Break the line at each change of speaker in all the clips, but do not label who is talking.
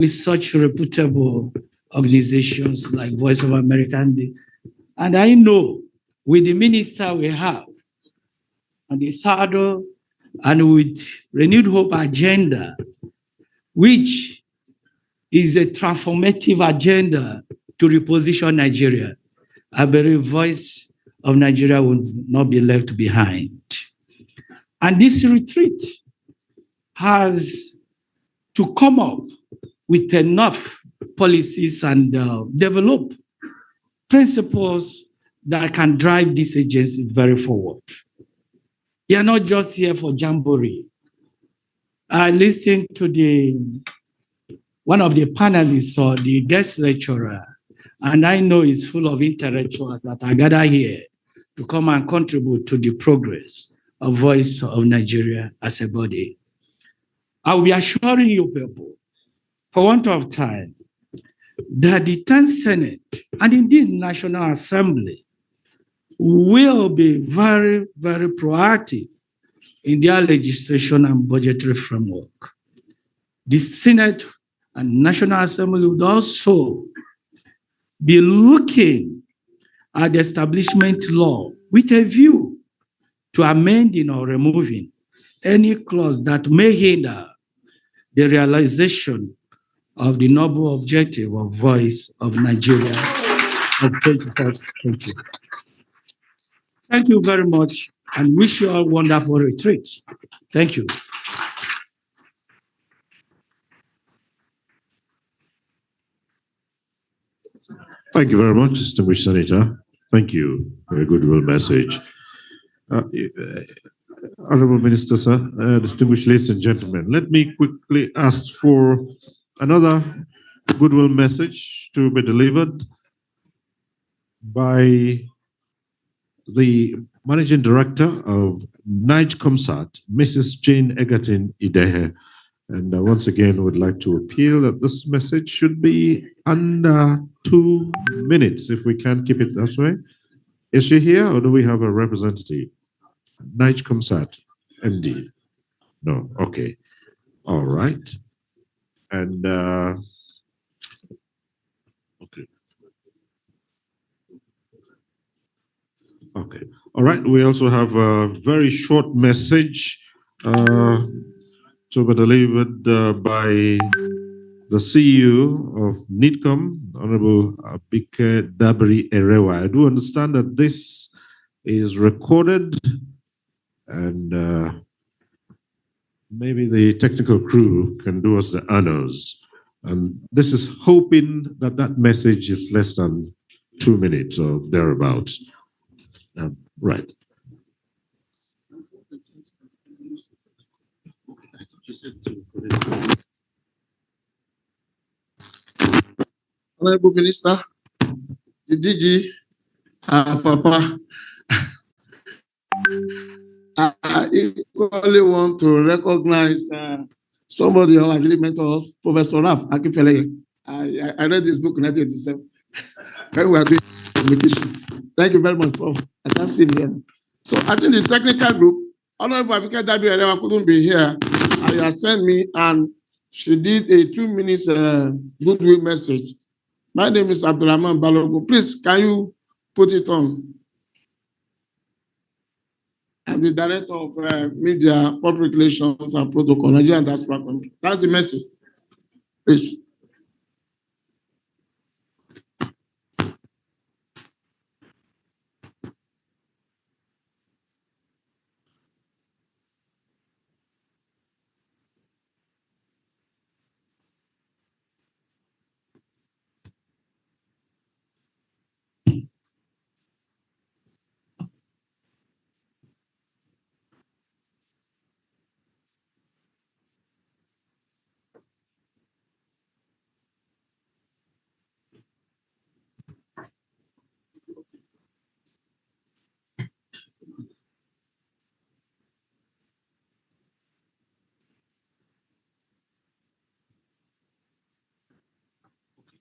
with such reputable organizations like Voice of America. And I know with the minister we have and the saddle and with Renewed Hope agenda, which is a transformative agenda to reposition Nigeria, a very voice of Nigeria will not be left behind. And this retreat has to come up with enough policies and develop principles that can drive this agency very forward. You are not just here for jamboree. I listened to one of the panelists or the guest lecturer, and I know he's full of intellectuals that are gathered here to come and contribute to the progress of Voice of Nigeria as a body. I will be assuring you people, for want of time, that the 10th Senate and indeed National Assembly will be very, very proactive in their legislation and budgetary framework. The Senate and National Assembly would also be looking at the establishment law with a view to amending or removing any clause that may hinder the realization of the noble objective of Voice of Nigeria of 21st century. Thank you very much and wish you all wonderful retreat. Thank you.
Thank you very much, distinguished Senator. Thank you for a goodwill message. Honorable Minister, sir, distinguished ladies and gentlemen, let me quickly ask for another goodwill message to be delivered by the Managing Director of NIGECOMSAT, Mrs. Jane Egerton Idehe. And once again, would like to appeal that this message should be under 2 minutes, if we can keep it that way. Is she here, or do we have a representative? NIGECOMSAT, MD? No, okay. All right. And, okay. Okay. All right. We also have a very short message to be delivered by the CEO of NIDCOM, Honorable Abike Dabiri Erewa. I do understand that this is recorded and maybe the technical crew can do us the honors. And this is hoping that that message is less than 2 minutes or thereabouts. Right.
Honorable Minister, the DG, Papa, I equally want to recognize somebody who actually mentored us, Professor Raf Akinfeleye. I read this book in 1987. When we were doing communication. Thank you very much, Prof. I can't see him here. So I think the technical group, Honorable Abike Dabiri Erewa couldn't be here. And you have sent me, and she did a 2 minutes goodwill message. My name is Abdurrahman Balogun. Please, can you put it on? I'm the Director of Media, Public Relations and Protocol, Nigerian Diaspora Country. That's the message. Please.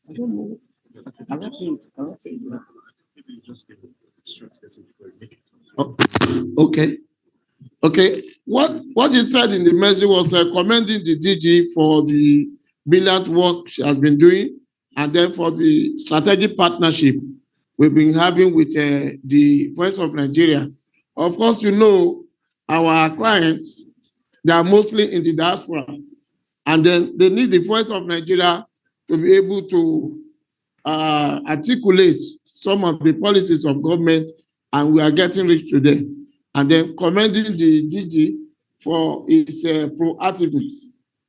I don't know. I'm not saying it. Oh, okay. Okay. What you said in the message was commending the DG for the brilliant work she has been doing, and then for the strategic partnership we've been having with the Voice of Nigeria. Of course, you know, our clients, they are mostly in the diaspora, and then they need the Voice of Nigeria to be able to articulate some of the policies of government, and we are getting rich to them. And then commending the DG for its proactiveness.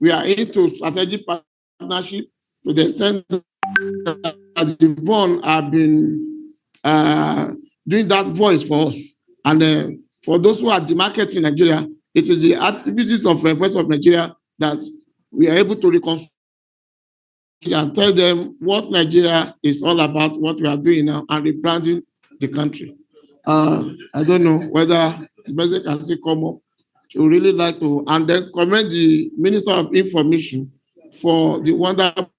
We are into strategic partnership to the extent that the VON have been doing that voice for us. And for those who are demarketing in Nigeria, it is the activities of Voice of Nigeria that we are able to reconcile and tell them what Nigeria is all about, what we are doing now, and rebranding the country. I don't know whether the message can still come up. She would really like to, and then commend the Minister of Information for the wonderful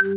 Well,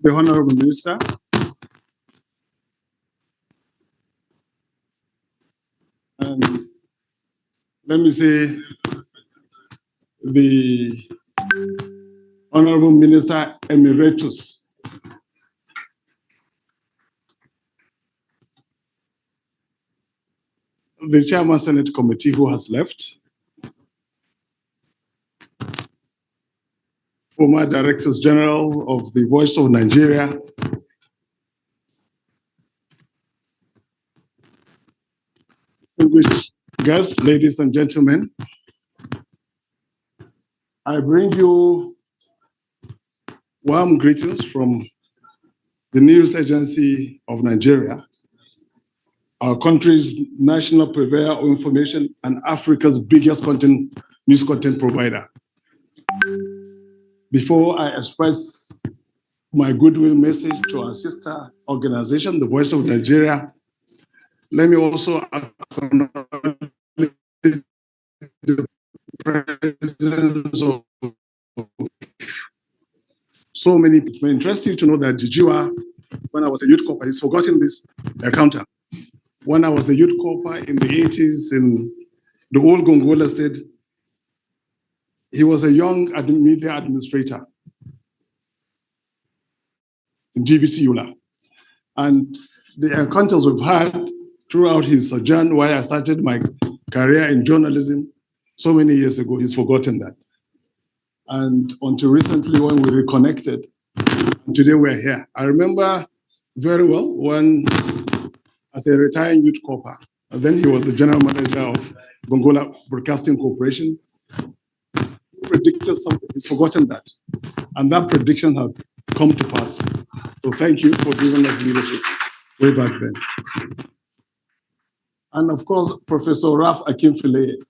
the Honorable Minister, and let me say the Honorable Minister Emeritus, the Chairman Senate Committee who has left, former Directors General of the Voice of Nigeria, distinguished guests, ladies and gentlemen, I bring you Warm greetings from the News Agency of Nigeria, our country's national purveyor of information and Africa's biggest news content provider. Before I express my goodwill message to our sister organization, the Voice of Nigeria, let me also acknowledge the presence of so many people. It's interesting to know that Jijiwa, when I was a youth corper, he's forgotten this encounter. When I was a youth corper in the 80s in the old Gongola state, he was a young media administrator in GBC Yola. And the encounters we've had throughout his sojourn while I started my career in journalism so many years ago, he's forgotten that. And until recently when we reconnected, and today we're here. I remember very well when, as a retiring youth corper, and then he was the general manager of Gongola Broadcasting Corporation, he predicted something, he's forgotten that. And that prediction has come to pass. So thank you for giving us leadership way back then. And of course, Professor Ralph Akinfileye.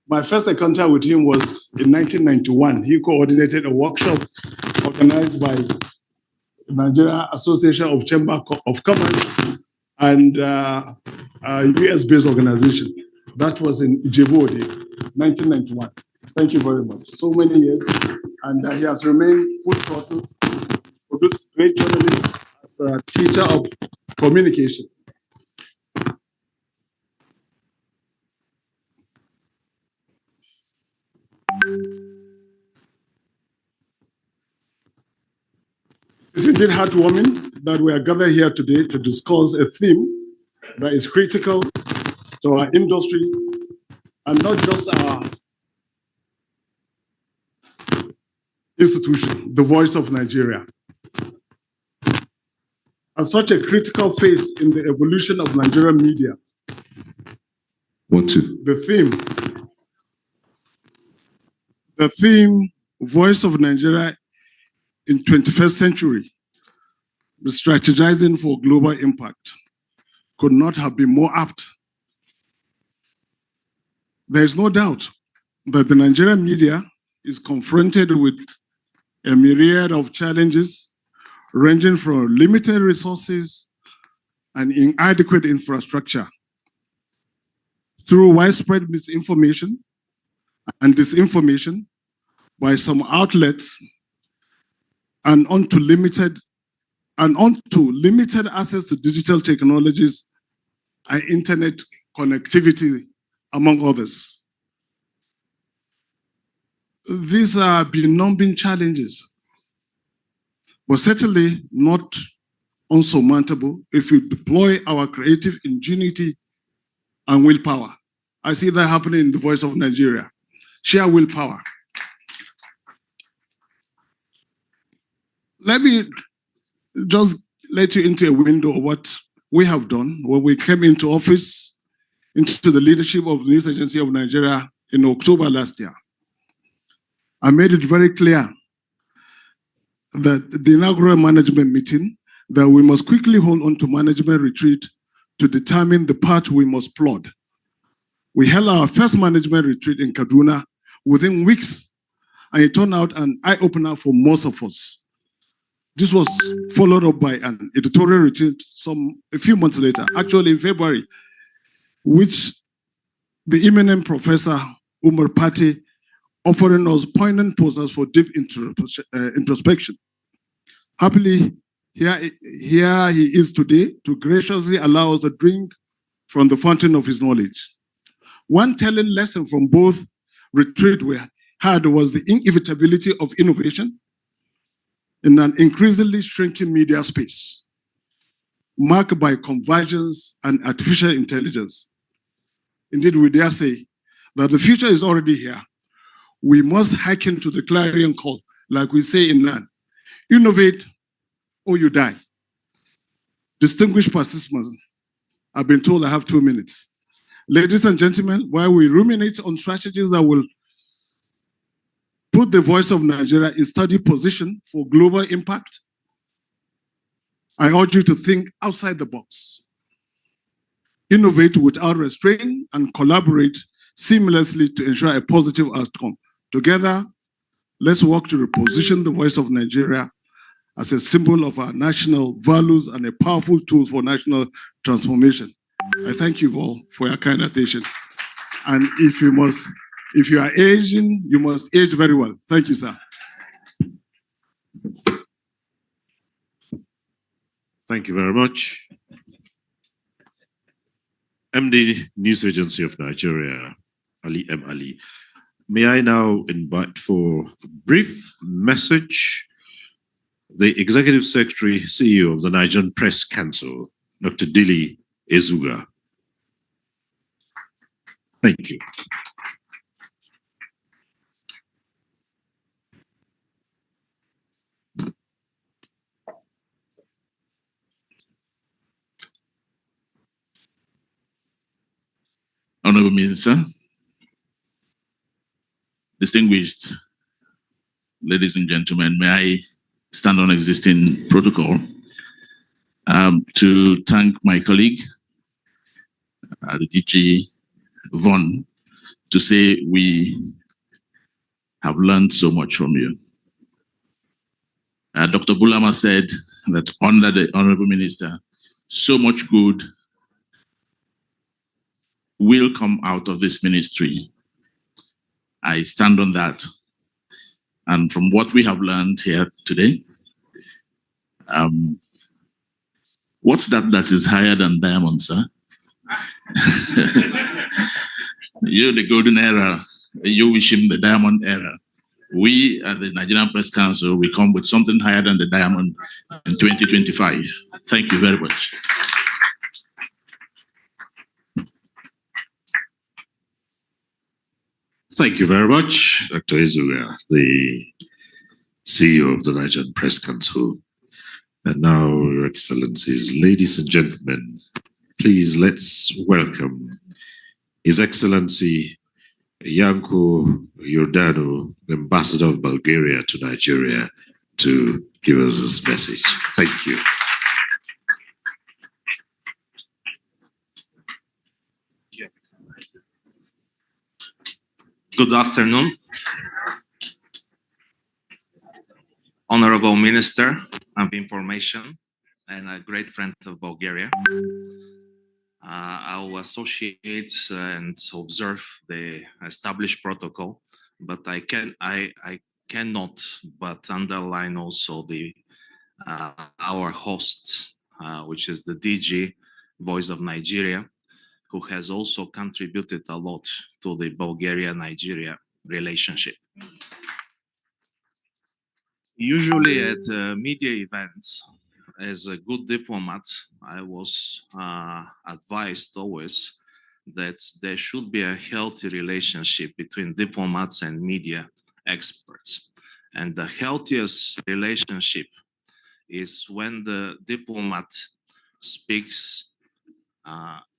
My first encounter with him was in 1991. He coordinated a workshop organized by the Nigeria Association of Chamber of Commerce and a US-based organization. That was in Djibouti, 1991. Thank you very much. So many years, and he has remained full throttle for this great journalist as a teacher of communication. It's indeed heartwarming that we are gathered here today to discuss a theme that is critical to our industry and not just our institution, the Voice of Nigeria. At such a critical phase in the evolution of Nigerian media, the theme, Voice of Nigeria in 21st century, the strategizing for global impact, could not have been more apt. There is no doubt that the Nigerian media is confronted with a myriad of challenges ranging from limited resources and inadequate infrastructure through widespread misinformation and disinformation by some outlets and onto limited access to digital technologies and internet connectivity, among others. These are benumbing challenges, but certainly not unsurmountable if we deploy our creative ingenuity and willpower. I see that happening in the Voice of Nigeria. Share willpower. Let me just let you into a window of what we have done when we came into office, into the leadership of the News Agency of Nigeria in October last year. I made it very clear that the inaugural management meeting that we must quickly hold on to management retreat to determine the path we must plod. We held our first management retreat in Kaduna within weeks, and it turned out an eye-opener for most of us. This was followed up by an editorial retreat a few months later, actually in February, which the eminent Professor Umar Pate offering us poignant posters for deep introspection. Happily, here he is today to graciously allow us to drink from the fountain of his knowledge. One telling lesson from both retreats we had was the inevitability of innovation in an increasingly shrinking media space, marked by convergence and artificial intelligence. Indeed, we dare say that the future is already here. We must hearken to the clarion call, like we say in NAN, innovate or you die. Distinguished participants, I've been told I have 2 minutes. Ladies and gentlemen, while we ruminate on strategies that will put the Voice of Nigeria in study position for global impact. I urge you to think outside the box, innovate without restraint, and collaborate seamlessly to ensure a positive outcome. Together, let's work to reposition the Voice of Nigeria as a symbol of our national values and a powerful tool for national transformation. I thank you all for your kind attention. And if you are aging, you must age very well. Thank you, sir.
Thank you very much. MD News Agency of Nigeria, Ali M. Ali. May I now invite for a brief message the Executive Secretary, CEO of the Nigerian Press Council, Dr. Dili Ezuga. Thank you.
Honorable Minister, distinguished ladies and gentlemen, may I stand on existing protocol to thank my colleague, the DG Von, to say we have learned so much from you. Dr. Bulama said that under the Honorable Minister, so much good will come out of this ministry. I stand on that. And from what we have learned here today, what's that is higher than diamond, sir? You're the golden era. You wish him the diamond era. We at the Nigerian Press Council, we come with something higher than the diamond in 2025. Thank you very much.
Thank you very much, Dr. Ezuga, the CEO of the Nigerian Press Council. And now, Your Excellencies, ladies and gentlemen, please let's welcome His Excellency Yanko Iordanu, Ambassador of Bulgaria to Nigeria, to give us this message. Thank you.
Good afternoon, Honorable Minister of Information and a great friend of Bulgaria. I will associate and observe the established protocol, but I cannot but underline also the our host, which is the DG Voice of Nigeria, who has also contributed a lot to the Bulgaria-Nigeria relationship. Usually at media events, as a good diplomat, I was advised always that there should be a healthy relationship between diplomats and media experts. And the healthiest relationship is when the diplomat speaks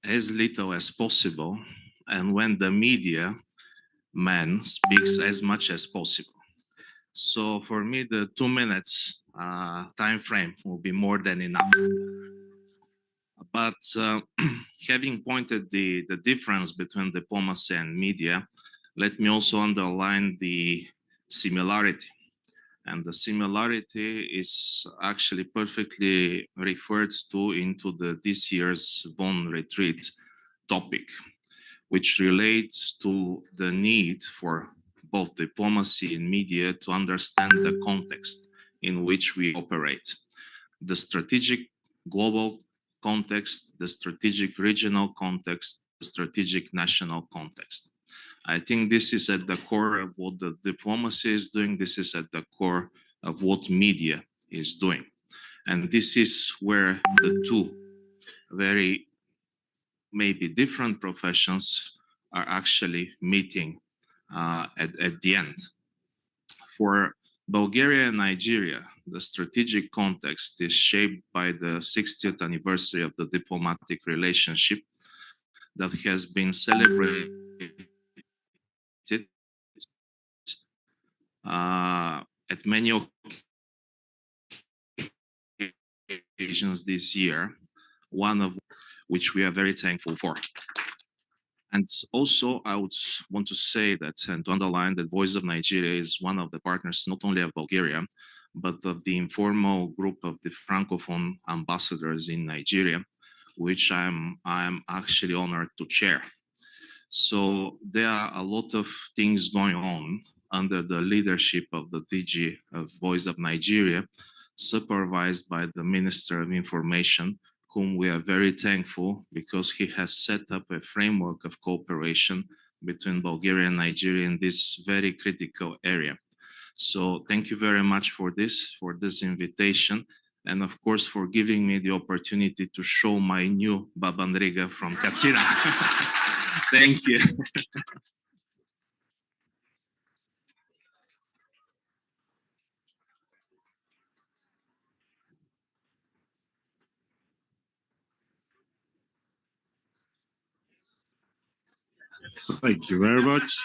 as little as possible, and when the media man speaks as much as possible. So for me, the 2 minutes time frame will be more than enough. But having pointed the difference between diplomacy and media, let me also underline the similarity. And the similarity is actually perfectly referred to into this year's Bonn retreat topic, which relates to the need for both diplomacy and media to understand the context in which we operate. The strategic global context, the strategic regional context, the strategic national context. I think this is at the core of what the diplomacy is doing. This is at the core of what media is doing. And this is where the two very maybe different professions are actually meeting at the end. For Bulgaria and Nigeria, the strategic context is shaped by the 60th anniversary of the diplomatic relationship that has been celebrated at many occasions this year, one of which we are very thankful for. And also, I would want to say that and to underline that Voice of Nigeria is one of the partners not only of Bulgaria, but of the informal group of the Francophone ambassadors in Nigeria, which I'm actually honored to chair. So there are a lot of things going on under the leadership of the DG of Voice of Nigeria, supervised by the Minister of Information, whom we are very thankful because he has set up a framework of cooperation between Bulgaria and Nigeria in this very critical area. So thank you very much for this invitation, and of course for giving me the opportunity to show my new Babandriga from Katsina. Thank you.
Thank you very much.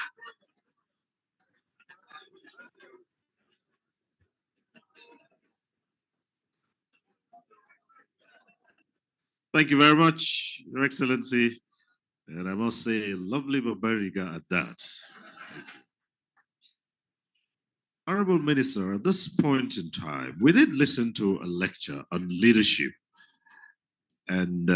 Thank you very much, Your Excellency. And I must say, lovely Babariga at that. Thank you. Honorable Minister, at this point in time, we did listen to a lecture on leadership. And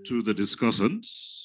to the discussants.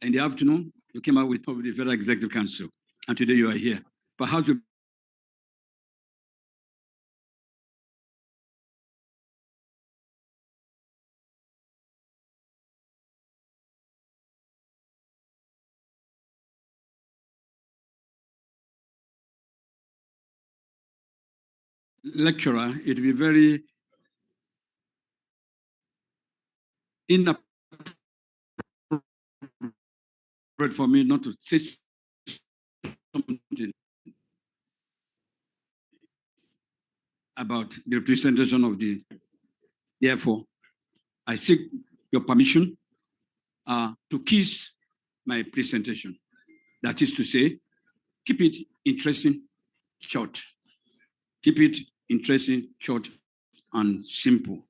In the afternoon, you came out with the Federal Executive Council, and today you are here. Perhaps you lecturer, it will be very inappropriate for me not to say something about the representation of the. Therefore, I seek your permission to kiss my presentation. That is to say, keep it interesting, short. Keep it interesting, short, and simple.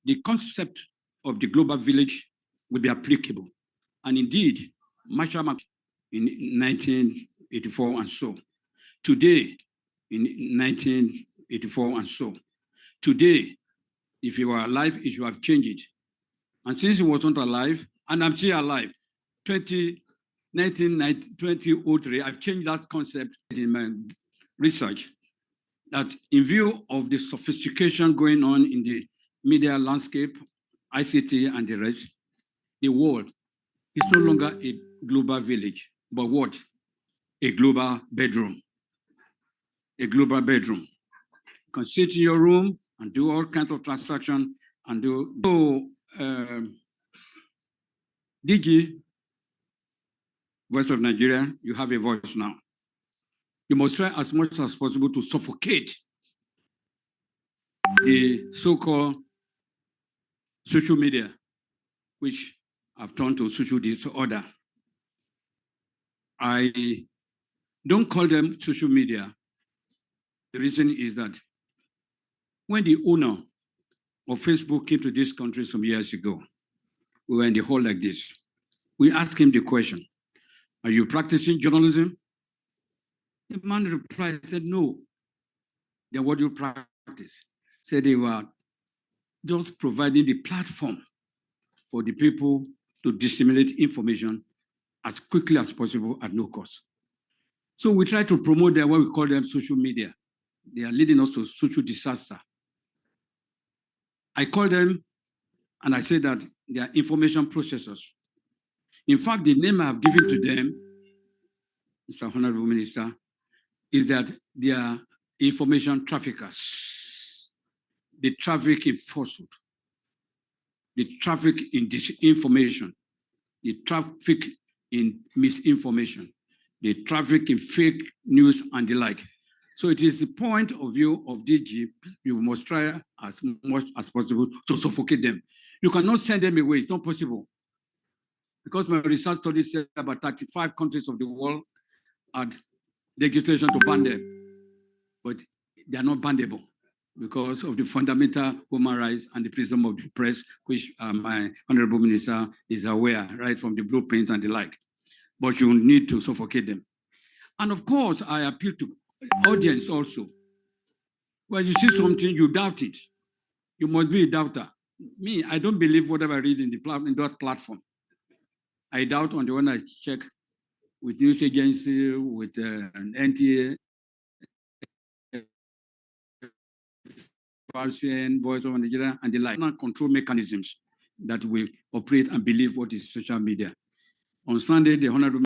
the concept of the global village will be applicable. And indeed, Marshall McLuhan in 1984 and so. Today, in 1984 and so. Today, if you are alive, it should have changed it. And since he was not alive, and I'm still alive, 2003, I've changed that concept in my research, that in view of the sophistication going on in the media landscape, ICT and the rest, the world is no longer a global village, but what? A global bedroom. A global bedroom. You can sit in your room and do all kinds of transactions and do. So, DG, Voice of Nigeria, you have a voice now. You must try as much as possible to suffocate the so-called social media, which have turned to social disorder. I don't call them social media. The reason is that when the owner of Facebook came to this country some years ago, we were in the hall like this. We asked him the question, are you practicing journalism? The man replied, said, no. Then what do you practice? Said they were just providing the platform for the people to disseminate information as quickly as possible at no cost. So we try to promote them, what we call them social media. They are leading us to social disaster. I call them, and I say that they are information processors. In fact, the name I have given to them, Mr. Honorable Minister, is that they are information traffickers. They traffic in falsehood. They traffic in disinformation. They traffic in misinformation. They traffic in fake news and the like. So it is the point of view of DG, you must try as much as possible to suffocate them. You cannot send them away, it's not possible. Because my research studies said about 35 countries of the world had legislation to ban them, but they are not bannable because of the fundamental human rights and the freedom of the press, which my Honorable Minister is aware, right from the blueprint and the like. But you need to suffocate them. And of course, I appeal to audience also. When you see something, you doubt it. You must be a doubter. Me, I don't believe whatever I read in that platform. I doubt on the one I check with news agency, with an NTA, Voice of Nigeria, and the like. Control mechanisms that will operate and believe what is social media. On Sunday, the Honorable